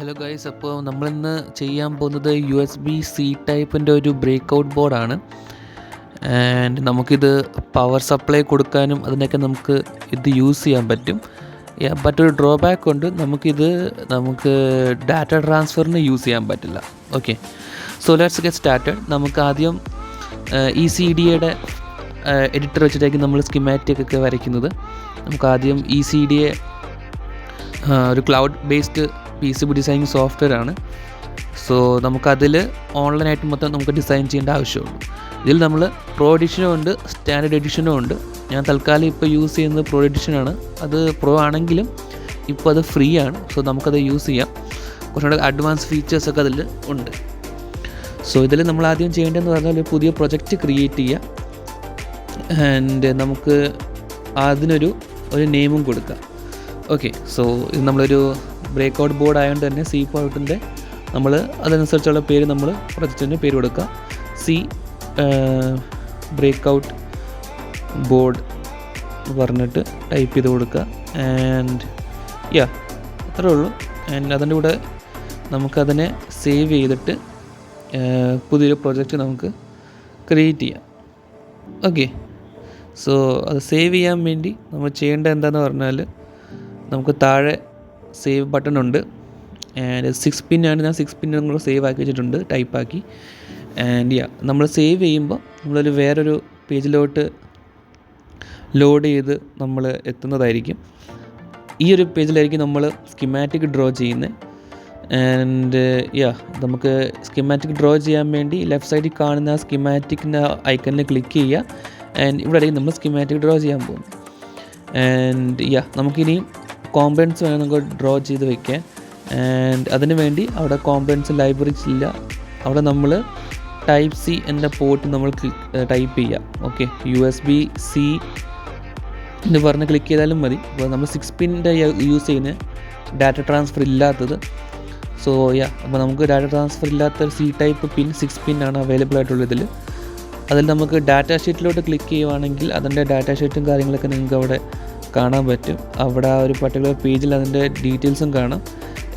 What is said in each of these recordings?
Hello guys, അപ്പോൾ നമ്മളിന്ന് ചെയ്യാൻ പോകുന്നത് USB-C ടൈപ്പിൻ്റെ ഒരു ബ്രേക്ക് ഔട്ട് ബോർഡാണ്. ആൻഡ് നമുക്കിത് പവർ സപ്ലൈ കൊടുക്കാനും അതിനൊക്കെ നമുക്ക് ഇത് യൂസ് ചെയ്യാൻ പറ്റും. മറ്റൊരു ഡ്രോബാക്ക് ഉണ്ട്, നമുക്ക് ഡാറ്റ ട്രാൻസ്ഫറിന് യൂസ് ചെയ്യാൻ പറ്റില്ല. Okay, so let's get started. നമുക്ക് ആദ്യം ECDയുടെ എഡിറ്റർ വെച്ചിട്ടായിരിക്കും നമ്മൾ സ്കിമാറ്റിക് ഒക്കെ വരയ്ക്കുന്നത്. നമുക്ക് ആദ്യം ECDയെ ഒരു cloud based PCB designing software ആണ്. സോ നമുക്കതിൽ ഓൺലൈനായിട്ട് മൊത്തം നമുക്ക് ഡിസൈൻ ചെയ്യേണ്ട ആവശ്യമുള്ളൂ. ഇതിൽ നമ്മൾ പ്രോ എഡിഷനും ഉണ്ട്, സ്റ്റാൻഡേർഡ് എഡിഷനും ഉണ്ട്. ഞാൻ തൽക്കാലം ഇപ്പോൾ യൂസ് ചെയ്യുന്നത് പ്രോ എഡിഷനാണ്. അത് പ്രോ ആണെങ്കിലും ഇപ്പോൾ അത് ഫ്രീ ആണ്. സോ നമുക്കത് യൂസ് ചെയ്യാം. കുറച്ചുകൂടെ അഡ്വാൻസ് ഫീച്ചേഴ്സൊക്കെ അതിൽ ഉണ്ട്. സോ ഇതിൽ നമ്മൾ ആദ്യം ചെയ്യേണ്ടതെന്ന് പറഞ്ഞാൽ ഒരു പുതിയ പ്രൊജക്റ്റ് ക്രിയേറ്റ് ചെയ്യുക. ആൻഡ് നമുക്ക് അതിനൊരു നെയിമും കൊടുക്കാം. ഓക്കെ, സോ ഇത് നമ്മളൊരു ബ്രേക്ക് ഔട്ട് ബോർഡ് ആയതുകൊണ്ട് തന്നെ C പോർട്ടിൻ്റെ നമ്മൾ അതനുസരിച്ചുള്ള പേര് നമ്മൾ പ്രൊജക്റ്റിൻ്റെ പേര് കൊടുക്കുക. C ബ്രേക്ക് ഔട്ട് ബോർഡ് പറഞ്ഞിട്ട് ടൈപ്പ് ചെയ്ത് കൊടുക്കുക. ആൻഡ് അത്രേ ഉള്ളൂ. ആൻഡ് അതിൻ്റെ കൂടെ നമുക്കതിനെ സേവ് ചെയ്തിട്ട് പുതിയൊരു പ്രൊജക്റ്റ് നമുക്ക് ക്രിയേറ്റ് ചെയ്യാം. ഓക്കെ, സോ അത് സേവ് ചെയ്യാൻ വേണ്ടി നമ്മൾ ചെയ്യേണ്ടത് എന്താണെന്ന് പറഞ്ഞാൽ നമുക്ക് താഴെ സേവ് ബട്ടൺ ഉണ്ട്. ആൻഡ് 6 പിന്നാണ്. ഞാൻ 6 പിൻ നമ്മൾ സേവ് ആക്കി വെച്ചിട്ടുണ്ട്, ടൈപ്പാക്കി. ആൻഡ് നമ്മൾ സേവ് ചെയ്യുമ്പോൾ നമ്മളൊരു വേറൊരു പേജിലോട്ട് ലോഡ് ചെയ്ത് നമ്മൾ എത്തുന്നതായിരിക്കും. ഈ ഒരു പേജിലായിരിക്കും നമ്മൾ സ്കിമാറ്റിക് ഡ്രോ ചെയ്യുന്നത്. ആൻഡ് നമുക്ക് സ്കിമാറ്റിക് ഡ്രോ ചെയ്യാൻ വേണ്ടി ലെഫ്റ്റ് സൈഡിൽ കാണുന്ന സ്കിമാറ്റിക്കിൻ്റെ ഐക്കണിൽ ക്ലിക്ക് ചെയ്യുക. ആൻഡ് ഇവിടെ ആയിരിക്കും നമ്മൾ സ്കിമാറ്റിക് ഡ്രോ ചെയ്യാൻ പോകുന്നത്. ആൻഡ് നമുക്കിനിയും കോമ്പണൻസ് വേണം നമുക്ക് ഡ്രോ ചെയ്ത് വയ്ക്കാൻ. ആൻഡ് അതിന് വേണ്ടി അവിടെ കോമ്പണൻസ് ലൈബ്രറീസ് ഇല്ല. അവിടെ നമ്മൾ Type-C എന്ന പോർട്ട് നമ്മൾ ടൈപ്പ് ചെയ്യുക. ഓക്കെ, USB-C എന്ന് പറഞ്ഞ് ക്ലിക്ക് ചെയ്താലും മതി. അപ്പോൾ നമ്മൾ 6 പിൻ്റെ യൂസ് ചെയ്യുന്ന ഡാറ്റ ട്രാൻസ്ഫർ ഇല്ലാത്തത്. സോ അപ്പോൾ നമുക്ക് ഡാറ്റ ട്രാൻസ്ഫർ ഇല്ലാത്ത C ടൈപ്പ് പിൻ 6 പിന്നാണ് അവൈലബിൾ ആയിട്ടുള്ളത് ഇതിൽ. അതിൽ നമുക്ക് ഡാറ്റ ഷീറ്റിലോട്ട് ക്ലിക്ക് ചെയ്യുവാണെങ്കിൽ അതിൻ്റെ ഡാറ്റ ഷീറ്റും കാര്യങ്ങളൊക്കെ നിങ്ങൾക്ക് അവിടെ കാണാൻ പറ്റും. അവിടെ ആ ഒരു പർട്ടിക്കുലർ പേജിൽ അതിൻ്റെ ഡീറ്റെയിൽസും കാണാം.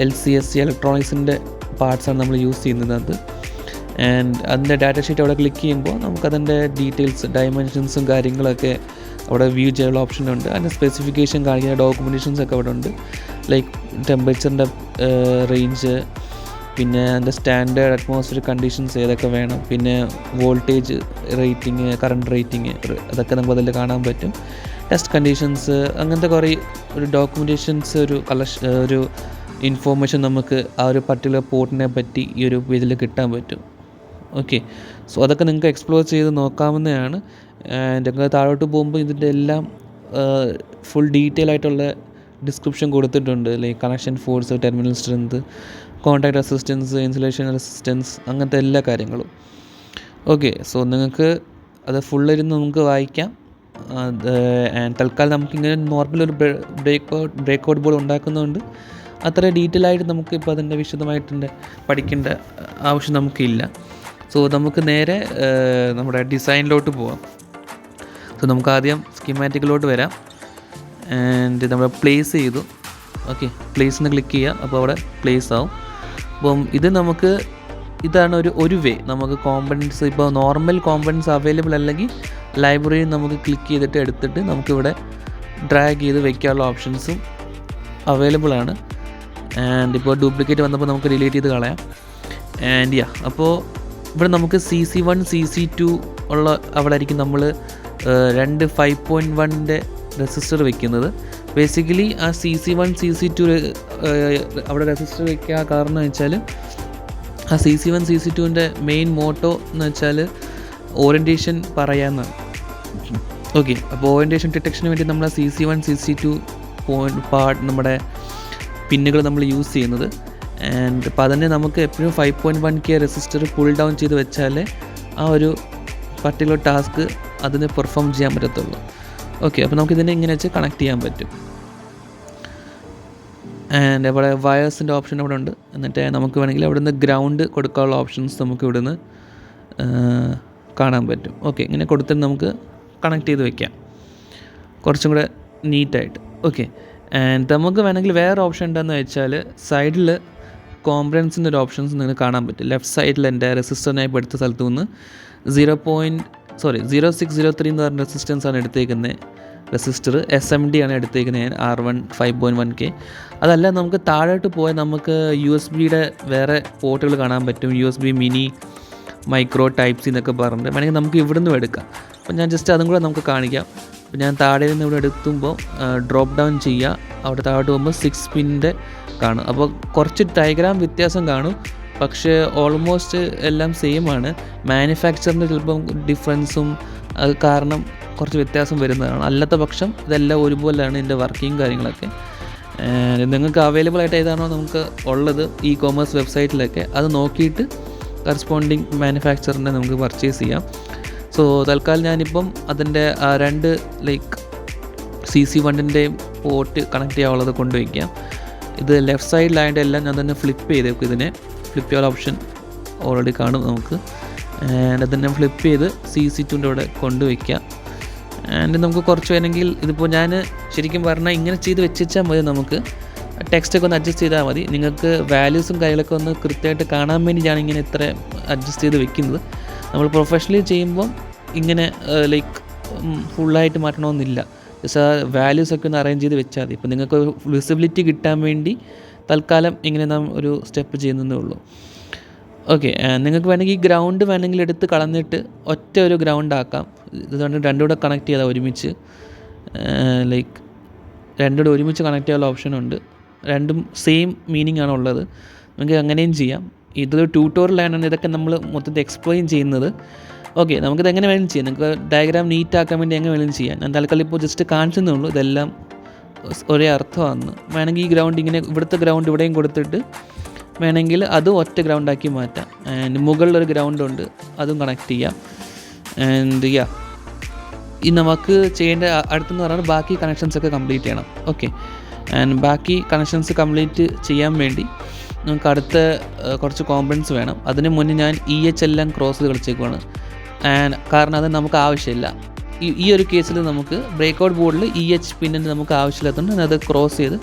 LCSC ഇലക്ട്രോണിക്സിൻ്റെ പാർട്സാണ് നമ്മൾ യൂസ് ചെയ്യുന്നത് അത്. ആൻഡ് അതിൻ്റെ ഡാറ്റ ഷീറ്റ് അവിടെ ക്ലിക്ക് ചെയ്യുമ്പോൾ നമുക്കതിൻ്റെ ഡീറ്റെയിൽസ്, ഡയമെൻഷൻസും കാര്യങ്ങളൊക്കെ അവിടെ വ്യൂ ചെയ്യാനുള്ള ഓപ്ഷൻ ഉണ്ട്. അതിൻ്റെ സ്പെസിഫിക്കേഷൻ കാണിക്കുന്ന ഡോക്യുമെൻറ്റേഷൻസ് ഒക്കെ അവിടെ ഉണ്ട്. ലൈക്ക് ടെമ്പറേച്ചറിൻ്റെ റേഞ്ച്, പിന്നെ അതിൻ്റെ സ്റ്റാൻഡേർഡ് അറ്റ്മോസ്ഫിയറിക് കണ്ടീഷൻസ് ഏതൊക്കെ വേണം, പിന്നെ വോൾട്ടേജ് റേറ്റിംഗ്, കറണ്ട് റേറ്റിംഗ്, അതൊക്കെ നമുക്ക് അതിൽ കാണാൻ പറ്റും. ടെസ്റ്റ് കണ്ടീഷൻസ്, അങ്ങനത്തെ കുറേ ഒരു ഡോക്യുമെൻറ്റേഷൻസ്, ഒരു ഇൻഫോർമേഷൻ നമുക്ക് ആ ഒരു പർട്ടിക്കുലർ പോർട്ടിനെ പറ്റി ഈ ഒരു പേജിൽ കിട്ടാൻ പറ്റും. ഓക്കെ, സോ അതൊക്കെ നിങ്ങൾക്ക് എക്സ്പ്ലോർ ചെയ്ത് നോക്കാവുന്നതാണ്. നിങ്ങൾക്ക് താഴോട്ട് പോകുമ്പോൾ ഇതിൻ്റെ എല്ലാം ഫുൾ ഡീറ്റെയിൽ ആയിട്ടുള്ള ഡിസ്ക്രിപ്ഷൻ കൊടുത്തിട്ടുണ്ട്. Like connection force, terminal strength, contact resistance, insulation resistance, അങ്ങനത്തെ എല്ലാ കാര്യങ്ങളും. ഓക്കെ, സോ നിങ്ങൾക്ക് അത് ഫുള്ളിരുന്ന് നമുക്ക് വായിക്കാം. തൽക്കാലം നമുക്കിങ്ങനെ നോർമൽ ഒരു ബ്രേക്ക് ഔട്ട് ബോർഡ് ഉണ്ടാക്കുന്നതുകൊണ്ട് അത്ര ഡീറ്റെയിൽ ആയിട്ട് നമുക്കിപ്പോൾ അതിൻ്റെ വിശദമായിട്ട് പഠിക്കേണ്ട ആവശ്യം നമുക്കില്ല. സോ നമുക്ക് നേരെ നമ്മുടെ ഡിസൈനിലോട്ട് പോവാം. സോ നമുക്ക് ആദ്യം സ്കിമാറ്റിക്കിലോട്ട് വരാം. ആൻഡ് നമ്മൾ പ്ലേസ് ചെയ്തു. ഓക്കെ, പ്ലേസ് എന്ന് ക്ലിക്ക് ചെയ്യുക. അപ്പോൾ അവിടെ പ്ലേസ് ആവും. അപ്പം ഇതാണ് ഒരു വേ. നമുക്ക് കോമ്പണൻസ്, ഇപ്പോൾ നോർമൽ കോമ്പണൻസ് അവൈലബിൾ അല്ലെങ്കിൽ ലൈബ്രറിയിൽ നമുക്ക് ക്ലിക്ക് ചെയ്തിട്ട് എടുത്തിട്ട് നമുക്കിവിടെ ഡ്രാഗ് ചെയ്ത് വയ്ക്കാനുള്ള ഓപ്ഷൻസും അവൈലബിൾ ആണ്. ആൻഡ് ഇപ്പോൾ ഡ്യൂപ്ലിക്കേറ്റ് വന്നപ്പോൾ നമുക്ക് ഡിലീറ്റ് ചെയ്ത് കളയാം. ആൻഡ് അപ്പോൾ ഇവിടെ നമുക്ക് CC1 CC2 ഉള്ള അവിടെ ആയിരിക്കും നമ്മൾ 2 5.1 റെസിസ്റ്റർ വെക്കുന്നത്. ബേസിക്കലി ആ CC1 CC2 അവിടെ റെസിസ്റ്റർ വയ്ക്കുക കാരണം എന്ന് വെച്ചാൽ ആ CC1 CC2ൻ്റെ മെയിൻ മോട്ടോ എന്ന് വെച്ചാൽ ഓറിയൻറ്റേഷൻ പറയാമെന്നാണ്. ഓക്കെ, അപ്പോൾ ഓറിയൻറ്റേഷൻ ഡിറ്റക്ഷന് വേണ്ടി നമ്മൾ CC1 CC2 നമ്മുടെ പിന്നുകൾ നമ്മൾ യൂസ് ചെയ്യുന്നത്. ആൻഡ് അപ്പോൾ അതിനെ നമുക്ക് എപ്പോഴും 5.1K റെസിസ്റ്റർ പുൾ ഡൗൺ ചെയ്ത് വെച്ചാലേ ആ ഒരു പർട്ടിക്കുലർ ടാസ്ക് അതിന് പെർഫോം ചെയ്യാൻ പറ്റത്തുള്ളൂ. ഓക്കെ, അപ്പോൾ നമുക്കിതിനെ ഇങ്ങനെ വെച്ച് കണക്ട് ചെയ്യാൻ പറ്റും. ആൻഡ് അവിടെ വയേഴ്സിൻ്റെ ഓപ്ഷൻ അവിടെ ഉണ്ട്. എന്നിട്ട് നമുക്ക് വേണമെങ്കിൽ അവിടെ നിന്ന് ഗ്രൗണ്ട് കൊടുക്കാനുള്ള ഓപ്ഷൻസ് നമുക്ക് ഇവിടെ നിന്ന് കാണാൻ പറ്റും. ഓക്കെ, ഇങ്ങനെ കൊടുത്തിട്ട് നമുക്ക് കണക്ട് ചെയ്ത് വയ്ക്കാം കുറച്ചും കൂടെ നീറ്റായിട്ട്. ഓക്കെ, ആൻഡ് നമുക്ക് വേണമെങ്കിൽ വേറെ ഓപ്ഷൻ ഉണ്ടെന്ന് വെച്ചാൽ സൈഡിൽ കോമ്പണൻസിൻ്റെ ഒരു ഓപ്ഷൻസ് നിങ്ങൾക്ക് കാണാൻ പറ്റും. ലെഫ്റ്റ് സൈഡിൽ എൻ്റെ റെസിസ്റ്ററിനായി ഇപ്പോൾ എടുത്ത സ്ഥലത്ത് നിന്ന് 0.0603 എന്ന് പറഞ്ഞ റെസിസ്റ്റൻസാണ് എടുത്തേക്കുന്നത്. റെസിസ്റ്റർ SMD ആണ് എടുത്തേക്കുന്നത് ഞാൻ, R1 5.1K. അതല്ല, നമുക്ക് താഴോട്ട് പോയാൽ നമുക്ക് USB-യുടെ വേറെ പോർട്ടുകൾ കാണാൻ പറ്റും. USB mini, micro, type C എന്നൊക്കെ പറഞ്ഞിട്ട് വേണമെങ്കിൽ നമുക്ക് ഇവിടെ നിന്നും എടുക്കാം. അപ്പോൾ ഞാൻ ജസ്റ്റ് അതും കൂടെ നമുക്ക് കാണിക്കാം. അപ്പോൾ ഞാൻ താഴെ നിന്ന് ഇവിടെ എടുത്തുമ്പോൾ ഡ്രോപ്പ് ഡൗൺ ചെയ്യുക. അവിടെ താഴോട്ട് പോകുമ്പോൾ 6 പിന്നിൻ്റെ കാണും. അപ്പോൾ കുറച്ച് ഡയഗ്രാം വ്യത്യാസം കാണും, പക്ഷേ ഓൾമോസ്റ്റ് എല്ലാം സെയിം ആണ്. മാനുഫാക്ചറിൻ്റെ ചിലപ്പം ഡിഫറൻസും അത് കാരണം കുറച്ച് വ്യത്യാസം വരുന്നതാണ്. അല്ലാത്ത പക്ഷം ഇതെല്ലാം ഒരുപോലെയാണ് ഇതിൻ്റെ വർക്കിംഗ് കാര്യങ്ങളൊക്കെ. നിങ്ങൾക്ക് അവൈലബിൾ ആയിട്ട് ഏതാണോ നമുക്ക് ഉള്ളത് ഇ-കോമേഴ്സ് വെബ്സൈറ്റിലൊക്കെ അത് നോക്കിയിട്ട് കറസ്പോണ്ടിങ് മാനുഫാക്ചറിനെ നമുക്ക് പർച്ചേസ് ചെയ്യാം. സോ തൽക്കാലം ഞാനിപ്പം അതിൻ്റെ 2 CC1ൻ്റെയും പോർട്ട് കണക്ട് ചെയ്യാനുള്ളത് കൊണ്ടുവയ്ക്കാം. ഇത് ലെഫ്റ്റ് സൈഡിലായതിൻ്റെ എല്ലാം ഞാൻ തന്നെ ഫ്ലിപ്പ് ചെയ്തേക്കും. ഇതിനെ ഫ്ലിപ്പ് ചെയ്യാൻ ഓപ്ഷൻ ഓൾറെഡി കാണും നമുക്ക്. ആൻഡ് അതിനെ ഫ്ലിപ്പ് ചെയ്ത് CC2ൻ്റെ അവിടെ കൊണ്ടുവയ്ക്കാം. ആൻഡ് നമുക്ക് കുറച്ച് വേണമെങ്കിൽ ഇതിപ്പോൾ ഞാൻ ശരിക്കും പറഞ്ഞാൽ ഇങ്ങനെ ചെയ്ത് വെച്ചാൽ മതി. നമുക്ക് ടെക്സ്റ്റൊക്കെ ഒന്ന് അഡ്ജസ്റ്റ് ചെയ്താൽ മതി. നിങ്ങൾക്ക് വാല്യൂസും കാര്യങ്ങളൊക്കെ ഒന്ന് കൃത്യമായിട്ട് കാണാൻ വേണ്ടിയാണ് ഇങ്ങനെ ഇത്ര അഡ്ജസ്റ്റ് ചെയ്ത് വെക്കുന്നത്. നമ്മൾ പ്രൊഫഷണലി ചെയ്യുമ്പം ഇങ്ങനെ ഫുള്ളായിട്ട് മാറ്റണമെന്നില്ല. ജസ്റ്റ് ആ വാല്യൂസൊക്കെ ഒന്ന് അറേഞ്ച് ചെയ്ത് വെച്ചാൽ മതി. ഇപ്പോൾ നിങ്ങൾക്ക് വിസിബിലിറ്റി കിട്ടാൻ വേണ്ടി തൽക്കാലം ഇങ്ങനെ നാം ഒരു സ്റ്റെപ്പ് ചെയ്യുന്നതേ ഉള്ളൂ. ഓക്കെ, നിങ്ങൾക്ക് വേണമെങ്കിൽ ഈ ഗ്രൗണ്ട് വേണമെങ്കിൽ എടുത്ത് കളഞ്ഞിട്ട് ഒറ്റ ഒരു ഗ്രൗണ്ട് ആക്കാം. ഇതുകൊണ്ട് രണ്ടും കൂടെ കണക്ട് ചെയ്താൽ ഒരുമിച്ച് രണ്ടും കൂടെ ഒരുമിച്ച് കണക്ട് ചെയ്യാനുള്ള ഓപ്ഷനുണ്ട്. രണ്ടും സെയിം മീനിങ് ആണ് ഉള്ളത്. നമുക്ക് അങ്ങനെയും ചെയ്യാം. ഇതൊരു ട്യൂട്ടോറിയലാണ് ഇതൊക്കെ നമ്മൾ മൊത്തത്തിൽ എക്സ്പ്ലെയിൻ ചെയ്യുന്നത്. ഓക്കെ, നമുക്കിത് എങ്ങനെ വേണമെങ്കിലും ചെയ്യാം. നിങ്ങൾക്ക് ഡയഗ്രാം നീറ്റ് ആക്കാൻ വേണ്ടി എങ്ങനെ വേണമെങ്കിലും ചെയ്യാം. ഞാൻ തൽക്കാലം ഇപ്പോൾ ജസ്റ്റ് കാണിച്ചതേ ഉള്ളൂ. ഇതെല്ലാം ഒരേ അർത്ഥമാണ്. വേണമെങ്കിൽ ഈ ഗ്രൗണ്ട് ഇങ്ങനെ ഇവിടുത്തെ ഗ്രൗണ്ട് ഇവിടെയും കൊടുത്തിട്ട് വേണമെങ്കിൽ അതും ഒറ്റ ഗ്രൗണ്ടാക്കി മാറ്റാം. ആൻഡ് മുകളിലൊരു ഗ്രൗണ്ടുണ്ട്, അതും കണക്ട് ചെയ്യാം. ആൻഡ് ഈ നമുക്ക് ചെയ്യേണ്ട അടുത്തെന്ന് പറഞ്ഞാൽ ബാക്കി കണക്ഷൻസൊക്കെ കംപ്ലീറ്റ് ചെയ്യണം. ഓക്കെ, ആൻഡ് ബാക്കി കണക്ഷൻസ് കംപ്ലീറ്റ് ചെയ്യാൻ വേണ്ടി നമുക്ക് അടുത്ത കുറച്ച് കോമ്പണൻസ് വേണം. അതിന് മുന്നേ ഞാൻ EH എല്ലാം ക്രോസ് ചെയ്ത് കളിച്ചേക്കുവാണ്. ആൻഡ് കാരണം അത് നമുക്ക് ആവശ്യമില്ല. ഈ ഒരു കേസിൽ നമുക്ക് ബ്രേക്ക് ഔട്ട് ബോർഡിൽ EH പിന്നിന് നമുക്ക് ആവശ്യമില്ലാത്തതുകൊണ്ട് അത് ക്രോസ് ചെയ്ത്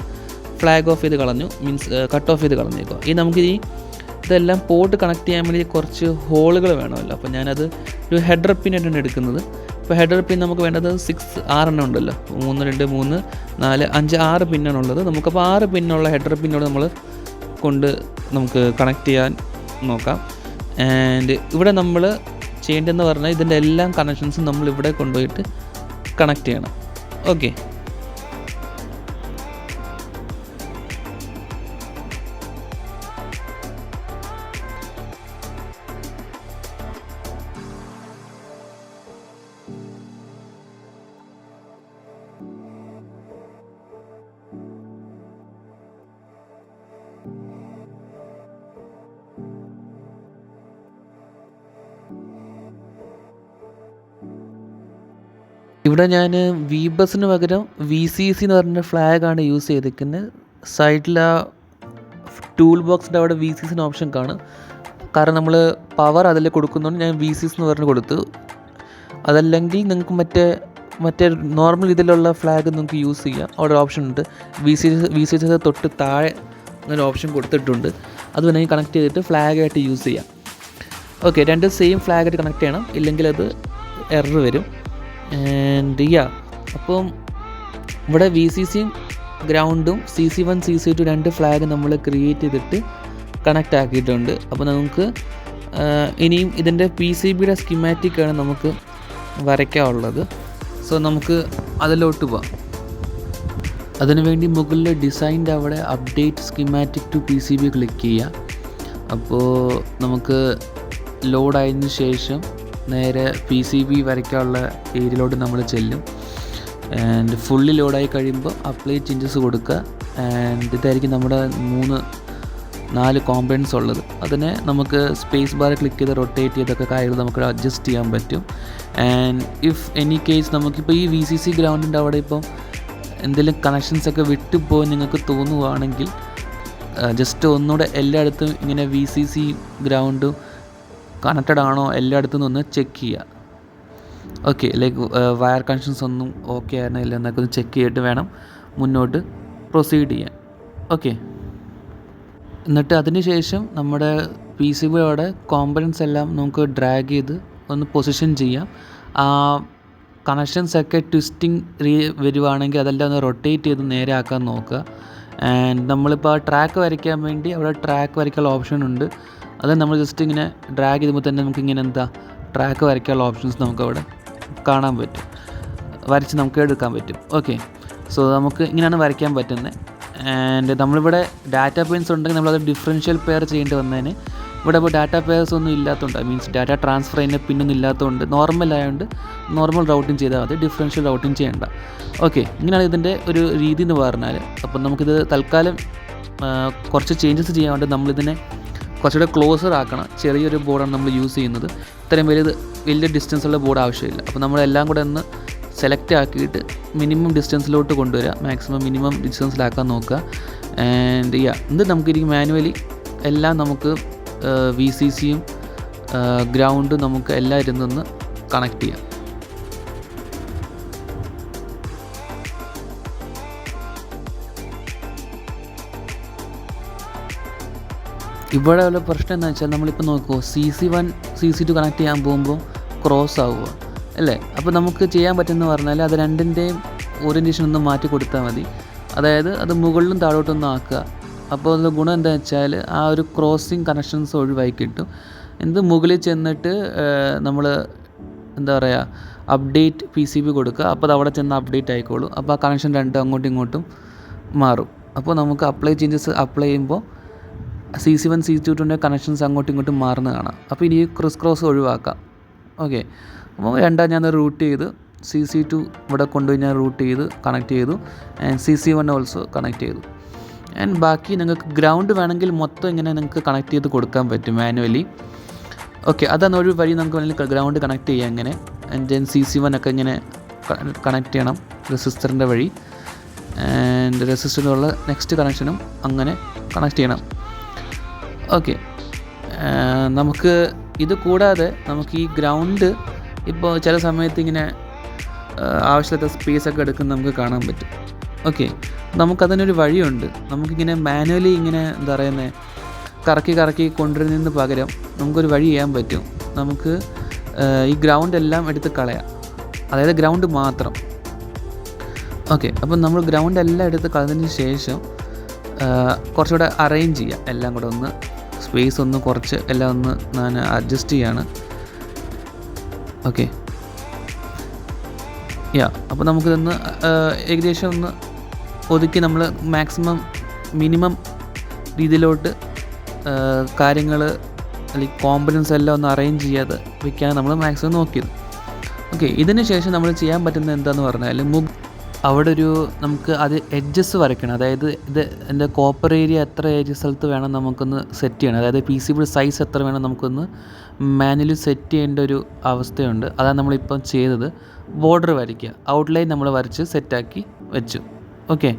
ഫ്ലാഗ് ഓഫ് ചെയ്ത് കളഞ്ഞു, മീൻസ് കട്ട് ഓഫ് ചെയ്ത് കളഞ്ഞേക്കുക. നമുക്ക് ഇതെല്ലാം പോർട്ട് കണക്ട് ചെയ്യാൻ വേണ്ടി കുറച്ച് ഹോളുകൾ വേണമല്ലോ. അപ്പോൾ ഞാനത് ഒരു ഹെഡർ പിന്നായിട്ടാണ് എടുക്കുന്നത്. ഇപ്പോൾ ഹെഡർ പിൻ നമുക്ക് വേണ്ടത് 6 എണ്ണം ഉണ്ടല്ലോ. 3, 2, 3, 4, 5, 6 പിന്നാണുള്ളത്. നമുക്കപ്പോൾ 6 പിന്നുള്ള ഹെഡർ പിന്നോട് നമുക്ക് കണക്ട് ചെയ്യാൻ നോക്കാം. ആൻഡ് ഇവിടെ നമ്മൾ ചെയ്യേണ്ടതെന്ന് പറഞ്ഞാൽ ഇതിൻ്റെ എല്ലാ കണക്ഷൻസും നമ്മൾ ഇവിടെ കൊണ്ടുപോയിട്ട് കണക്ട് ചെയ്യണം. ഓക്കെ, ഇവിടെ ഞാൻ VBUSന് പകരം VCC എന്ന് പറഞ്ഞ ഫ്ലാഗാണ് യൂസ് ചെയ്തിരിക്കുന്നത്. സൈഡിൽ ആ ടൂൾ ബോക്സിൻ്റെ അവിടെ VCC ഓപ്ഷൻ കാണും. കാരണം നമ്മൾ പവർ അതിൽ കൊടുക്കുന്നതുകൊണ്ട് ഞാൻ VCC എന്ന് പറഞ്ഞ് കൊടുത്തു. അതല്ലെങ്കിൽ നിങ്ങൾക്ക് മറ്റേ നോർമൽ ഇതിലുള്ള ഫ്ലാഗ് നിങ്ങൾക്ക് യൂസ് ചെയ്യാം. അവിടെ ഓപ്ഷൻ ഉണ്ട്. VCC തൊട്ട് താഴെ അങ്ങനെ ഓപ്ഷൻ കൊടുത്തിട്ടുണ്ട്. അത് വേണമെങ്കിൽ കണക്ട് ചെയ്തിട്ട് ഫ്ലാഗായിട്ട് യൂസ് ചെയ്യാം. ഓക്കെ, രണ്ട് സെയിം ഫ്ലാഗായിട്ട് കണക്ട് ചെയ്യണം, ഇല്ലെങ്കിൽ അത് എറർ വരും. ആൻഡ് അപ്പം ഇവിടെ VCCയും ഗ്രൗണ്ടും CC1 CC2 2 ഫ്ലാഗ് നമ്മൾ ക്രിയേറ്റ് ചെയ്തിട്ട് കണക്റ്റ് ആക്കിയിട്ടുണ്ട്. അപ്പോൾ നമുക്ക് ഇനിയും ഇതിൻ്റെ PCBയുടെ സ്കിമാറ്റിക്കാണ് നമുക്ക് വരയ്ക്കാനുള്ളത്. സോ നമുക്ക് അതിലോട്ട് പോവാം. അതിനുവേണ്ടി മുകളിൽ ഡിസൈൻ്റെ അവിടെ update schematic to PCB click ചെയ്യുക. അപ്പോൾ നമുക്ക് ലോഡായതിനു ശേഷം നേരെ PCB വരയ്ക്കാനുള്ള ഏരിയയിലോട്ട് നമ്മൾ ചെല്ലും. ആൻഡ് ഫുള്ളി ലോഡായി കഴിയുമ്പോൾ അപ്ലൈ ചേഞ്ചസ് കൊടുക്കുക. ആൻഡ് ഇതായിരിക്കും നമ്മുടെ 4 കോമ്പണൻസ് ഉള്ളത്. അതിനെ നമുക്ക് സ്പേസ് ബാർ ക്ലിക്ക് ചെയ്ത് റൊട്ടേറ്റ് ചെയ്തൊക്കെ കാര്യങ്ങൾ നമുക്ക് അഡ്ജസ്റ്റ് ചെയ്യാൻ പറ്റും. ആൻഡ് ഇഫ് എനി കേസ് നമുക്കിപ്പോൾ ഈ VCC ഗ്രൗണ്ടിൻ്റെ അവിടെ ഇപ്പം എന്തെങ്കിലും കണക്ഷൻസൊക്കെ വിട്ടുപോയി നിങ്ങൾക്ക് തോന്നുവാണെങ്കിൽ ജസ്റ്റ് ഒന്നുകൂടെ എല്ലായിടത്തും ഇങ്ങനെ VCC ഗ്രൗണ്ടും കണക്റ്റഡ് ആണോ എല്ലായിടത്തും നിന്ന് ചെക്ക് ചെയ്യുക. ഓക്കെ, വയർ കണക്ഷൻസ് ഒന്നും ഓക്കെ ആയിരുന്നോ ഇല്ല എന്നൊക്കെ ഒന്ന് ചെക്ക് ചെയ്തിട്ട് വേണം മുന്നോട്ട് പ്രൊസീഡ് ചെയ്യാൻ. ഓക്കെ, എന്നിട്ട് അതിന് ശേഷം നമ്മുടെ പി സി ബിയോടെ കോമ്പണൻസ് എല്ലാം നമുക്ക് ഡ്രാഗ് ചെയ്ത് ഒന്ന് പൊസിഷൻ ചെയ്യാം. കണക്ഷൻസൊക്കെ ട്വിസ്റ്റിംഗ് വരുവാണെങ്കിൽ അതെല്ലാം ഒന്ന് റൊട്ടേറ്റ് ചെയ്ത് നേരെ ആക്കാൻ നോക്കുക. ആൻഡ് നമ്മളിപ്പോൾ ട്രാക്ക് വരയ്ക്കാൻ വേണ്ടി അവിടെ ട്രാക്ക് വരയ്ക്കാനുള്ള ഓപ്ഷൻ ഉണ്ട്. അത് നമ്മൾ ജസ്റ്റ് ഇങ്ങനെ ഡ്രാഗ് ചെയ്യുമ്പോൾ തന്നെ നമുക്കിങ്ങനെ ട്രാക്ക് വരയ്ക്കാനുള്ള ഓപ്ഷൻസ് നമുക്കവിടെ കാണാൻ പറ്റും, വരച്ച് നമുക്ക് എടുക്കാൻ പറ്റും. ഓക്കെ, സോ നമുക്ക് ഇങ്ങനെയാണ് വരയ്ക്കാൻ പറ്റുന്നത്. ആൻഡ് നമ്മളിവിടെ ഡാറ്റ പെയിൻസ് ഉണ്ടെങ്കിൽ നമ്മളത് ഡിഫറൻഷ്യൽ പെയർ ചെയ്യേണ്ടി വന്നതിന് ഇവിടെ ഇപ്പോൾ ഡാറ്റ പെയർസ് ഒന്നും ഇല്ലാത്തതുകൊണ്ട്, മീൻസ് ഡാറ്റ ട്രാൻസ്ഫർ ചെയ്യുന്ന പിന്നൊന്നും ഇല്ലാത്തതുകൊണ്ട് നോർമലായതുകൊണ്ട് നോർമൽ റൗട്ടിങ് ചെയ്താൽ മതി, ഡിഫറൻഷ്യൽ റൗട്ടിങ് ചെയ്യേണ്ട. ഓക്കെ, ഇങ്ങനെയാണ് ഇതിൻ്റെ ഒരു രീതി എന്ന് പറഞ്ഞാൽ. അപ്പം നമുക്കിത് തൽക്കാലം കുറച്ച് ചേഞ്ചസ് ചെയ്യാൻ വേണ്ടി നമ്മളിതിനെ കുറച്ചുകൂടെ ക്ലോസർ ആക്കണം. ചെറിയൊരു ബോർഡാണ് നമ്മൾ യൂസ് ചെയ്യുന്നത്. ഇത്രയും വലിയ ഡിസ്റ്റൻസുള്ള ബോർഡ് ആവശ്യമില്ല. അപ്പോൾ നമ്മളെല്ലാം കൂടെ ഒന്ന് സെലക്ട് ആക്കിയിട്ട് മിനിമം ഡിസ്റ്റൻസിലോട്ട് കൊണ്ടുവരിക, മാക്സിമം മിനിമം ഡിസ്റ്റൻസിലാക്കാൻ നോക്കുക. ആൻഡ് ഇത് നമുക്കിരിക്കും മാനുവലി എല്ലാം നമുക്ക് വി സി സിയും ഗ്രൗണ്ടും നമുക്ക് എല്ലാം ഇരുന്നൊന്ന് കണക്ട് ചെയ്യാം. ഇവിടെ ഉള്ള പ്രശ്നം എന്ന് വെച്ചാൽ നമ്മളിപ്പോൾ നോക്കുമോ, CC1 CC2 കണക്ട് ചെയ്യാൻ പോകുമ്പോൾ ക്രോസ് ആവുക അല്ലേ. അപ്പോൾ നമുക്ക് ചെയ്യാൻ പറ്റുമെന്ന് പറഞ്ഞാൽ അത് രണ്ടിൻ്റെയും ഓറിയൻറ്റേഷൻ ഒന്ന് മാറ്റി കൊടുത്താൽ മതി. അതായത് അത് മുകളിലും താഴോട്ടൊന്നും ആക്കുക. അപ്പോൾ അത് ഗുണം എന്താ വെച്ചാൽ ആ ഒരു ക്രോസിങ് കണക്ഷൻസ് ഒഴിവായി കിട്ടും. മുകളിൽ ചെന്നിട്ട് നമ്മൾ എന്താ പറയുക, അപ്ഡേറ്റ് PCB കൊടുക്കുക. അപ്പോൾ അത് അവിടെ ചെന്ന് അപ്ഡേറ്റ് ആയിക്കോളും. അപ്പോൾ ആ കണക്ഷൻ രണ്ടും അങ്ങോട്ടും ഇങ്ങോട്ടും മാറും. അപ്പോൾ നമുക്ക് ചേഞ്ചസ് അപ്ലൈ ചെയ്യുമ്പോൾ CC1 CC2 കണക്ഷൻസ് അങ്ങോട്ടും ഇങ്ങോട്ടും മാറുന്ന കാണാം. അപ്പോൾ ഇനി ക്രോസ് ഒഴിവാക്കാം. ഓക്കെ, അപ്പോൾ ഞാൻ റൂട്ട് ചെയ്ത് CC2 ഇവിടെ കൊണ്ടുപോയി ഞാൻ റൂട്ട് ചെയ്ത് കണക്ട് ചെയ്തു. ആൻഡ് CC1 ഓൾസോ കണക്ട് ചെയ്തു. ആൻഡ് ബാക്കി നിങ്ങൾക്ക് ഗ്രൗണ്ട് വേണമെങ്കിൽ മൊത്തം ഇങ്ങനെ നിങ്ങൾക്ക് കണക്ട് ചെയ്ത് കൊടുക്കാൻ പറ്റും മാനുവലി. ഓക്കെ, അതാണ് ഒരു വഴി. നമുക്ക് വേണമെങ്കിൽ ഗ്രൗണ്ട് കണക്ട് ചെയ്യാം ഇങ്ങനെ. ആൻഡ് ദെൻ CC1 ഒക്കെ ഇങ്ങനെ കണക്ട് ചെയ്യണം റെസിസ്റ്ററിൻ്റെ വഴി. ആൻഡ് റെസിസ്റ്ററിനുള്ള നെക്സ്റ്റ് കണക്ഷനും അങ്ങനെ കണക്ട് ചെയ്യണം. ഓക്കെ, നമുക്ക് ഇത് കൂടാതെ നമുക്ക് ഈ ഗ്രൗണ്ട് ഇപ്പോൾ ചില സമയത്ത് ഇങ്ങനെ ആവശ്യമില്ലാത്ത സ്പേസൊക്കെ എടുക്കുന്നത് നമുക്ക് കാണാൻ പറ്റും. ഓക്കെ, നമുക്കതിനൊരു വഴിയുണ്ട്. നമുക്കിങ്ങനെ മാനുവലി ഇങ്ങനെ എന്താ പറയുന്നത് കറക്കി കൊണ്ടുവരുന്നതിന് പകരം നമുക്കൊരു വഴി ചെയ്യാൻ പറ്റും. നമുക്ക് ഈ ഗ്രൗണ്ട് എല്ലാം എടുത്ത് കളയാം, അതായത് ഗ്രൗണ്ട് മാത്രം. ഓക്കെ, അപ്പം നമ്മൾ ഗ്രൗണ്ട് എല്ലാം എടുത്ത് കളഞ്ഞതിന് ശേഷം കുറച്ചുകൂടെ അറേഞ്ച് ചെയ്യാം. എല്ലാം കൂടെ ഒന്ന് സ്പേസ് ഒന്ന് കുറച്ച് എല്ലാം ഒന്ന് ഞാൻ അഡ്ജസ്റ്റ് ചെയ്യാണ്. ഓക്കെ, അപ്പോൾ നമുക്കിതൊന്ന് ഏകദേശം ഒന്ന് ഒതുക്കി നമ്മൾ മിനിമം രീതിയിലോട്ട് കാര്യങ്ങൾ അല്ലെങ്കിൽ കോമ്പണൻസ് എല്ലാം ഒന്ന് അറേഞ്ച് ചെയ്യാതെ വയ്ക്കാൻ നമ്മൾ മാക്സിമം നോക്കിയത്. ഓക്കെ, ഇതിന് ശേഷം നമ്മൾ ചെയ്യാൻ പറ്റുന്നത് എന്താണെന്ന് പറഞ്ഞാൽ അവിടെ നമുക്ക് അത് എഡ്ജസ് വരയ്ക്കണം. അതായത് എൻ്റെ കോപ്പർ ഏരിയ എത്ര ഏരിയ സ്ഥലത്ത് വേണം നമുക്കൊന്ന് സെറ്റ് ചെയ്യണം. അതായത് PCB സൈസ് എത്ര വേണം നമുക്കൊന്ന് മാനുവലി സെറ്റ് ചെയ്യേണ്ട ഒരു അവസ്ഥയുണ്ട്. അതാണ് നമ്മളിപ്പം ചെയ്തത്. ബോർഡർ വരയ്ക്കുക, ഔട്ട്ലൈൻ നമ്മൾ വരച്ച് സെറ്റാക്കി വെച്ചു. ഓക്കെ,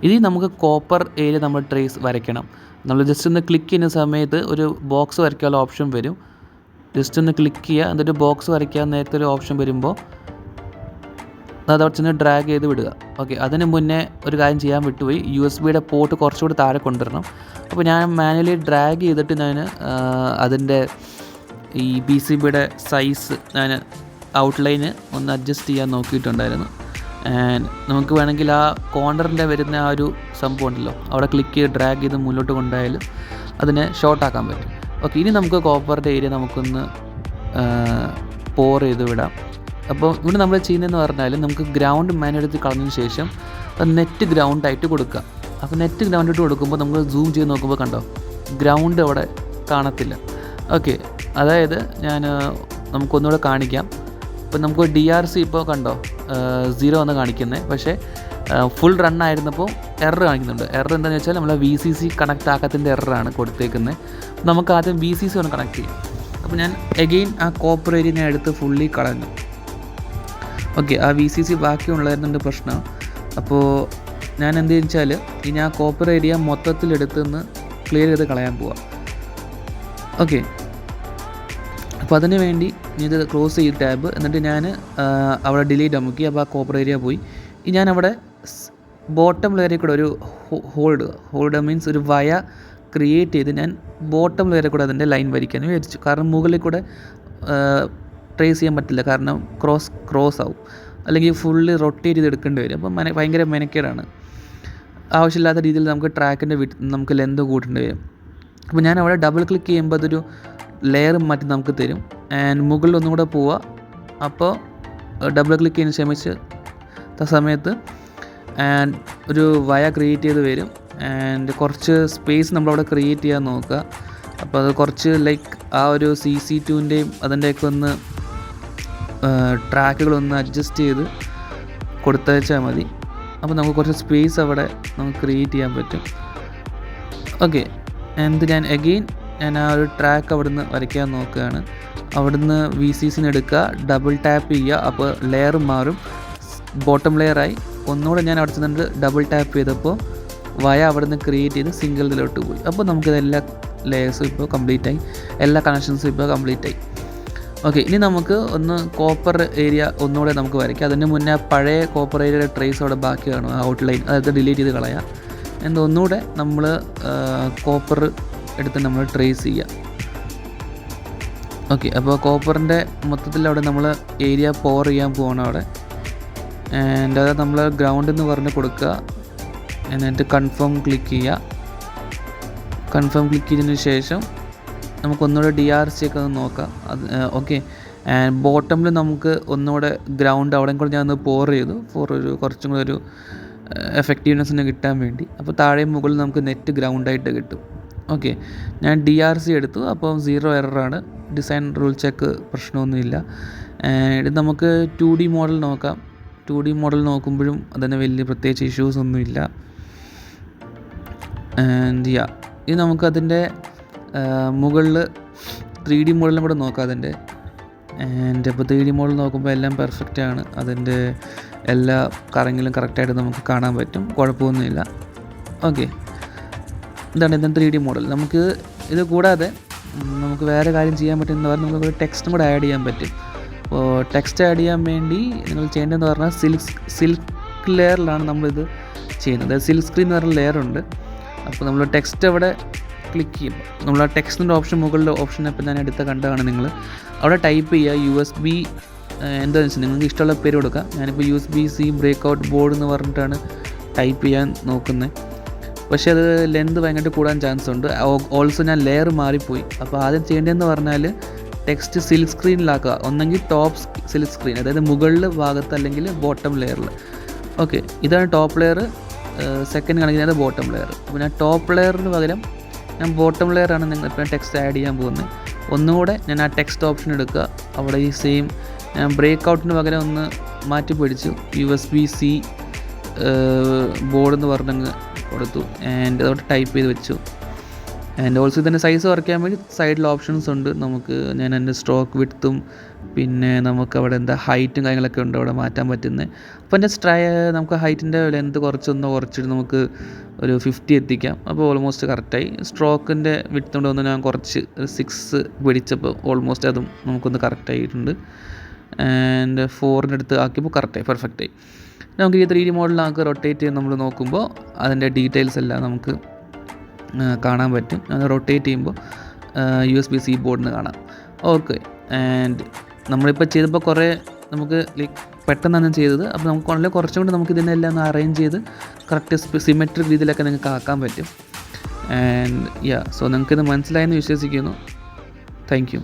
ഇനി നമുക്ക് കോപ്പർ ഏരിയ നമ്മൾ ട്രേസ് വരയ്ക്കണം. നമ്മൾ ജസ്റ്റ് ഒന്ന് ക്ലിക്ക് ചെയ്യുന്ന സമയത്ത് ഒരു ബോക്സ് വരയ്ക്കാനുള്ള ഓപ്ഷൻ വരും. ജസ്റ്റ് ഒന്ന് ക്ലിക്ക് ചെയ്യുക, എന്നിട്ട് ബോക്സ് വരയ്ക്കാൻ നേരത്തെ ഒരു ഓപ്ഷൻ വരുമ്പോൾ അതവിടെ ചെന്ന് ഡ്രാഗ് ചെയ്ത് വിടുക. ഓക്കെ, അതിന് മുന്നേ ഒരു കാര്യം ചെയ്യാൻ വിട്ടുപോയി. USB പോർട്ട് കുറച്ചുകൂടി താഴെ കൊണ്ടുവരണം. അപ്പോൾ ഞാൻ മാനുവലി ഡ്രാഗ് ചെയ്തിട്ട് ഞാൻ അതിൻ്റെ ഈ PCB സൈസ് ഞാൻ ഔട്ട്ലൈന് ഒന്ന് അഡ്ജസ്റ്റ് ചെയ്യാൻ നോക്കിയിട്ടുണ്ടായിരുന്നു. ആൻഡ് നമുക്ക് വേണമെങ്കിൽ ആ കോർണറിൻ്റെ വരുന്ന ആ ഒരു സംഭവം ഉണ്ടല്ലോ, അവിടെ ക്ലിക്ക് ചെയ്ത് ഡ്രാഗ് ചെയ്ത് മുന്നോട്ട് കൊണ്ടുപോയാലും അതിനെ ഷോർട്ടാക്കാൻ പറ്റും. ഓക്കെ, ഇനി നമുക്ക് കോപ്പറിൻ്റെ ഏരിയ നമുക്കൊന്ന് പോർ ചെയ്ത് വിടാം. അപ്പോൾ ഇവിടെ നമ്മൾ ചെയ്യുന്നതെന്ന് പറഞ്ഞാൽ നമുക്ക് ഗ്രൗണ്ട് എടുത്ത് കളഞ്ഞതിന് ശേഷം നെറ്റ് ഗ്രൗണ്ടായിട്ട് കൊടുക്കുക. അപ്പോൾ നെറ്റ് ഗ്രൗണ്ടായിട്ട് കൊടുക്കുമ്പോൾ നമ്മൾ സൂം ചെയ്ത് നോക്കുമ്പോൾ കണ്ടോ ഗ്രൗണ്ട് അവിടെ കാണത്തില്ല. ഓക്കെ, അതായത് നമുക്കൊന്നുകൂടെ കാണിക്കാം. ഇപ്പോൾ നമുക്ക് DRC ഇപ്പോൾ കണ്ടോ 0 എന്ന് കാണിക്കുന്നത്. പക്ഷേ ഫുൾ റൺ ആയിരുന്നപ്പോൾ എറർ കാണിക്കുന്നുണ്ട്. എറർ എന്താണെന്ന് വെച്ചാൽ നമ്മൾ VCC കണക്ട് ആക്കാത്തതിൻ്റെ എററാണ് കൊടുത്തേക്കുന്നത്. നമുക്ക് ആദ്യം VCC ഒന്ന് കണക്ട് ചെയ്യാം. അപ്പോൾ ഞാൻ എഗെയിൻ ആ കോപ്പർ ഏരിയ ഞാൻ എടുത്ത് ഫുള്ളി കളഞ്ഞു. ഓക്കെ, ആ VCC ബാക്കിയുള്ളതായിരുന്നുണ്ട് പ്രശ്നം. അപ്പോൾ ഞാൻ എന്ത് വെച്ചാൽ ഇനി ആ കോപ്പർ ഏരിയ മൊത്തത്തിലെടുത്തുനിന്ന് ക്ലിയർ ചെയ്ത് കളയാൻ പോവാം. ഓക്കെ, അപ്പോൾ അതിന് വേണ്ടി ഇത് ക്ലോസ് ചെയ്ത് ടാബ്, എന്നിട്ട് ഞാൻ അവിടെ ഡിലീറ്റ് അമുക്കി. അപ്പോൾ ആ കോപ്പർ ഏരിയ പോയി. ഇനി ഞാനവിടെ ബോട്ടം ലെയറിൽ കൂടെ ഒരു ഹോൾഡ് മീൻസ് ഒരു വയ ക്രിയേറ്റ് ചെയ്ത് ഞാൻ ബോട്ടം ലെയറിൽ കൂടെ അതിൻ്റെ ലൈൻ വരയ്ക്കാൻ വിചാരിച്ചു. കാരണം മുകളിൽ കൂടെ ട്രേസ് ചെയ്യാൻ പറ്റില്ല, കാരണം ക്രോസ് ആവും, അല്ലെങ്കിൽ ഫുള്ള് റൊട്ടേറ്റ് ചെയ്ത് എടുക്കേണ്ടി വരും. അപ്പം ഭയങ്കര മെനക്കേടാണ്. ആവശ്യമില്ലാത്ത രീതിയിൽ നമുക്ക് ട്രാക്കിൻ്റെ നമുക്ക് ലെന്ത് കൂട്ടേണ്ടി വരും. അപ്പോൾ ഞാൻ അവിടെ ഡബിൾ ക്ലിക്ക് ചെയ്യുമ്പോൾ അതൊരു ലെയർ മാറ്റി നമുക്ക് തരും. ആൻഡ് മുകളിൽ ഒന്നും കൂടെ പോവുക. അപ്പോൾ ഡബിൾ ക്ലിക്ക് ചെയ്യുന്ന സമയത്ത് ആൻഡ് ഒരു വയ ക്രിയേറ്റ് ചെയ്ത് വരും. ആൻഡ് കുറച്ച് സ്പേസ് നമ്മളവിടെ ക്രിയേറ്റ് ചെയ്യാൻ നോക്കുക. അപ്പോൾ അത് കുറച്ച് ലൈക്ക് ആ ഒരു CC2ൻ്റെയും അതിൻ്റെയൊക്കെ ഒന്ന് ട്രാക്കുകളൊന്ന് അഡ്ജസ്റ്റ് ചെയ്ത് കൊടുത്തയച്ചാൽ മതി. അപ്പോൾ നമുക്ക് കുറച്ച് സ്പേസ് അവിടെ നമുക്ക് ക്രിയേറ്റ് ചെയ്യാൻ പറ്റും. ഓക്കെ, എന്നിട്ട് ഞാൻ ആ ഒരു ട്രാക്ക് അവിടുന്ന് വരയ്ക്കാൻ നോക്കുകയാണ്. അവിടുന്ന് VCCന് എടുക്കുക, ഡബിൾ ടാപ്പ് ചെയ്യുക, അപ്പോൾ ലെയർ മാറും, ബോട്ടം ലെയറായി. ഒന്നുകൂടെ ഞാൻ അവിടെ ചെന്നിട്ട് ഡബിൾ ടാപ്പ് ചെയ്തപ്പോൾ വയ അവിടുന്ന് ക്രിയേറ്റ് ചെയ്ത് സിംഗിൾ ഇതിലോട്ട് പോയി. അപ്പോൾ നമുക്കിതെല്ലാ ലെയേഴ്സും ഇപ്പോൾ കംപ്ലീറ്റ് ആയി, എല്ലാ കണക്ഷൻസും ഇപ്പോൾ കംപ്ലീറ്റ് ആയി. ഓക്കെ, ഇനി നമുക്ക് ഒന്ന് കോപ്പർ ഏരിയ ഒന്നുകൂടെ നമുക്ക് വരയ്ക്കാം. അതിന് മുന്നേ പഴയ കോപ്പർ ഏരിയയുടെ ട്രേസ് അവിടെ ബാക്കി കാണും, ഔട്ട്ലൈൻ, അതായത് ഡിലീറ്റ് ചെയ്ത് കളയാം. എന്നിട്ട് ഒന്നുകൂടെ നമ്മൾ കോപ്പർ എടുത്ത് നമ്മൾ ട്രേസ് ചെയ്യുക. ഓക്കെ, അപ്പോൾ കോപ്പറിൻ്റെ മൊത്തത്തിൽ അവിടെ നമ്മൾ ഏരിയ പവർ ചെയ്യാൻ പോകണം അവിടെ. ആൻഡ് അത് നമ്മൾ ഗ്രൗണ്ട് എന്ന് പറഞ്ഞ് കൊടുക്കുക. എന്നിട്ട് കൺഫേം ക്ലിക്ക് ചെയ്യുക. കൺഫേം ക്ലിക്ക് ചെയ്തതിന് ശേഷം നമുക്കൊന്നുകൂടെ DRC ഒക്കെ ഒന്ന് നോക്കാം. അത് ഓക്കെ. ആൻഡ് ബോട്ടമിൽ നമുക്ക് ഒന്നുകൂടെ ഗ്രൗണ്ട് അവിടെയും കൂടെ ഞാനൊന്ന് പോർ ചെയ്തു ഒരു കുറച്ചും കൂടെ ഒരു എഫക്റ്റീവ്നെസ്സിന് കിട്ടാൻ വേണ്ടി. അപ്പോൾ താഴെ മുകളിൽ നമുക്ക് നെറ്റ് ഗ്രൗണ്ടായിട്ട് കിട്ടും. ഓക്കെ, ഞാൻ DRC എടുത്തു, അപ്പോൾ 0 എററാണ്. ഡിസൈൻ റൂൾ ചെക്ക് പ്രശ്നമൊന്നുമില്ല. ഇത് നമുക്ക് 2D മോഡൽ നോക്കാം. 2D മോഡൽ നോക്കുമ്പോഴും അതിന് വലിയ പ്രത്യേകിച്ച് ഇഷ്യൂസ് ഒന്നുമില്ല. ആൻഡ് ഇത് നമുക്കതിൻ്റെ മുകളിൽ 3D മോഡലും കൂടെ നോക്കാം അതിൻ്റെ. ആൻഡ് ഇപ്പോൾ 3D മോഡൽ നോക്കുമ്പോൾ എല്ലാം പെർഫെക്റ്റാണ്. അതിൻ്റെ എല്ലാ കറങ്ങിലും കറക്റ്റായിട്ട് നമുക്ക് കാണാൻ പറ്റും, കുഴപ്പമൊന്നുമില്ല. ഓക്കെ, ഇതാണ് ഇതിൻ്റെ 3D മോഡൽ. നമുക്ക് ഇത് കൂടാതെ നമുക്ക് വേറെ കാര്യം ചെയ്യാൻ പറ്റുമെന്ന് പറഞ്ഞാൽ നമുക്ക് ടെക്സ്റ്റും കൂടെ ആഡ് ചെയ്യാൻ പറ്റും. അപ്പോൾ ടെക്സ്റ്റ് ആഡ് ചെയ്യാൻ വേണ്ടി നിങ്ങൾ ചെയ്യേണ്ടതെന്ന് പറഞ്ഞാൽ സിൽക്ക് ലെയറിലാണ് നമ്മളിത് ചെയ്യുന്നത്. അതായത് സിൽക്ക് സ്ക്രീൻ എന്ന് പറഞ്ഞ ലെയറുണ്ട്. അപ്പോൾ നമ്മൾ ടെക്സ്റ്റ് അവിടെ ക്ലിക്ക് ചെയ്യും. നമ്മൾ ആ ടെക്സ്റ്റിൻ്റെ ഓപ്ഷൻ മുകളിലെ ഓപ്ഷൻ ഇപ്പോൾ ഞാൻ കണ്ടതാണ് നിങ്ങൾ. അവിടെ ടൈപ്പ് ചെയ്യുക USB എന്താണെന്ന് വെച്ചാൽ നിങ്ങൾക്ക് ഇഷ്ടമുള്ള പേര് കൊടുക്കാം. ഞാനിപ്പോൾ USB-C ബ്രേക്ക് ഔട്ട് ബോർഡ് എന്ന് പറഞ്ഞിട്ടാണ് ടൈപ്പ് ചെയ്യാൻ നോക്കുന്നത്. പക്ഷേ അത് ലെന്ത് ഭയങ്കരമായിട്ട് കൂടാൻ ചാൻസ് ഉണ്ട്. ഓൾസോ ഞാൻ ലെയർ മാറിപ്പോയി. അപ്പോൾ ആദ്യം ചെയ്യേണ്ടതെന്ന് പറഞ്ഞാൽ ടെക്സ്റ്റ് സിൽക്ക് സ്ക്രീനിലാക്കുക. ഒന്നെങ്കിൽ ടോപ്പ് സിൽക്ക് സ്ക്രീൻ, അതായത് മുകളിൽ ഭാഗത്ത്, അല്ലെങ്കിൽ ബോട്ടം ലെയറിൽ. ഓക്കെ, ഇതാണ് ടോപ്പ് ലെയർ. സെക്കൻഡ് കാണിക്കുന്നത് ബോട്ടം ലെയർ. അപ്പോൾ ഞാൻ ടോപ്പ് ലെയറിന് പകരം ഞാൻ ബോട്ടം ലെയറാണ് ഇപ്പോൾ ടെക്സ്റ്റ് ആഡ് ചെയ്യാൻ പോകുന്നത്. ഒന്നുകൂടെ ഞാൻ ആ ടെക്സ്റ്റ് ഓപ്ഷൻ എടുക്കുക. അവിടെ ഈ സെയിം ഞാൻ ബ്രേക്ക് ഔട്ടിന് പകരം ഒന്ന് മാറ്റി പിടിച്ചു, USB-C ബോർഡ് എന്ന് പറഞ്ഞങ്ങ് കൊടുത്തു. ആൻഡ് അതോട്ട് ടൈപ്പ് ചെയ്ത് വെച്ചു. ആൻഡ് ഓൾസോ ഇതിൻ്റെ സൈസ് കുറയ്ക്കാൻ വേണ്ടി സൈഡിൽ ഓപ്ഷൻസ് ഉണ്ട്. ഞാൻ എൻ്റെ സ്ട്രോക്ക് വിഡ്ത്തും പിന്നെ നമുക്ക് അവിടെ ഹൈറ്റും കാര്യങ്ങളൊക്കെ ഉണ്ട് അവിടെ മാറ്റാൻ പറ്റുന്നത്. അപ്പോൾ എൻ്റെ നമുക്ക് ഹൈറ്റിൻ്റെ ലെന്ത് കുറച്ചിട്ട് നമുക്ക് ഒരു 50 എത്തിക്കാം. അപ്പോൾ ഓൾമോസ്റ്റ് കറക്റ്റായി. സ്ട്രോക്കിൻ്റെ വിഡ്ത്ത് കൊണ്ട് ഞാൻ കുറച്ച് 6 പിടിച്ചപ്പോൾ ഓൾമോസ്റ്റ് അതും നമുക്കൊന്ന് കറക്റ്റായിട്ടുണ്ട്. ആൻഡ് 4ൻ്റെ അടുത്ത് ആക്കിയപ്പോൾ കറക്റ്റായി, പെർഫെക്റ്റായി. നമുക്ക് ഈ 3D മോഡലിനകത്ത് റൊട്ടേറ്റ് ചെയ്ത് നമ്മൾ നോക്കുമ്പോൾ അതിൻ്റെ ഡീറ്റെയിൽസ് എല്ലാം നമുക്ക് കാണാൻ പറ്റും. അത് റൊട്ടേറ്റ് ചെയ്യുമ്പോൾ USB-C ബോർഡിന് കാണാം. ഓക്കെ, ആൻഡ് നമ്മളിപ്പോൾ ചെയ്തപ്പോൾ കുറേ നമുക്ക് പെട്ടെന്നാണ് ചെയ്തത്. അപ്പോൾ നമുക്ക് വളരെ കുറച്ചും കൂടി നമുക്ക് ഇതിനെല്ലാം ഒന്ന് അറേഞ്ച് ചെയ്ത് കറക്റ്റ് സിമെട്രിക് രീതിയിലൊക്കെ നിങ്ങൾക്ക് ആക്കാൻ പറ്റും. ആൻഡ് സോ നിങ്ങൾക്കിത് മനസ്സിലായെന്ന് വിശ്വസിക്കുന്നു. Thank you.